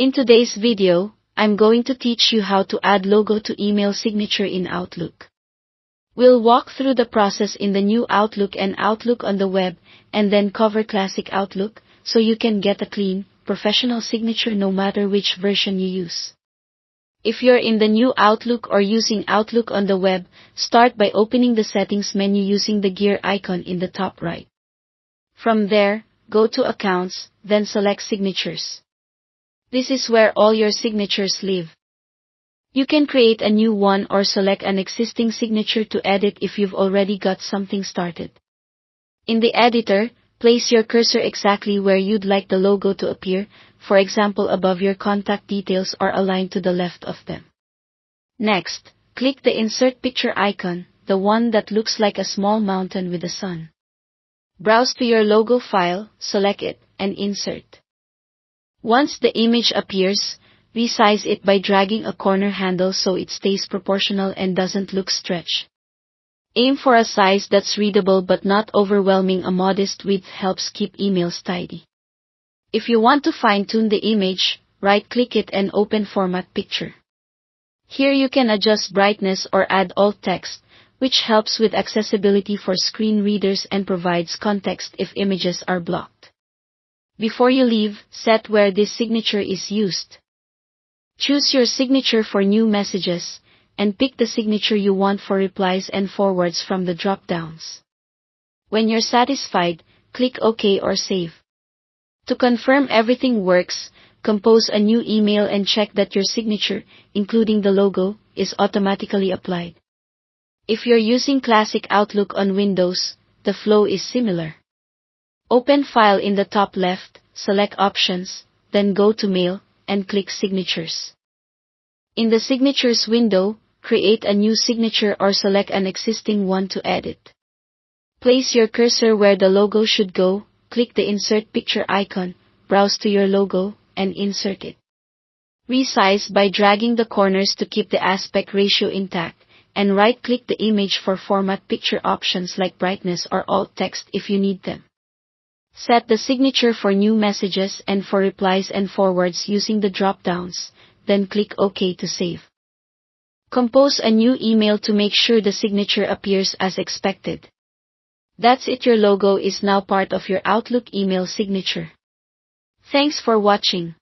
In today's video, I'm going to teach you how to add logo to email signature in Outlook. We'll walk through the process in the new Outlook and Outlook on the web, and then cover Classic Outlook, so you can get a clean, professional signature no matter which version you use. If you're in the new Outlook or using Outlook on the web, start by opening the settings menu using the gear icon in the top right. From there, go to Accounts, then select Signatures. This is where all your signatures live. You can create a new one or select an existing signature to edit if you've already got something started. In the editor, place your cursor exactly where you'd like the logo to appear, for example above your contact details or aligned to the left of them. Next, click the Insert Picture icon, the one that looks like a small mountain with a sun. Browse to your logo file, select it, and insert. Once the image appears, resize it by dragging a corner handle so it stays proportional and doesn't look stretched. Aim for a size that's readable but not overwhelming. A modest width helps keep emails tidy. If you want to fine-tune the image, right-click it and open Format Picture. Here you can adjust brightness or add alt text, which helps with accessibility for screen readers and provides context if images are blocked. Before you leave, set where this signature is used. Choose your signature for new messages, and pick the signature you want for replies and forwards from the drop-downs. When you're satisfied, click OK or Save. To confirm everything works, compose a new email and check that your signature, including the logo, is automatically applied. If you're using Classic Outlook on Windows, the flow is similar. Open File in the top left, select Options, then go to Mail, and click Signatures. In the Signatures window, create a new signature or select an existing one to edit. Place your cursor where the logo should go, click the Insert Picture icon, browse to your logo, and insert it. Resize by dragging the corners to keep the aspect ratio intact, and right-click the image for Format Picture options like brightness or alt text if you need them. Set the signature for new messages and for replies and forwards using the drop-downs, then click OK to save. Compose a new email to make sure the signature appears as expected. That's it, your logo is now part of your Outlook email signature. Thanks for watching.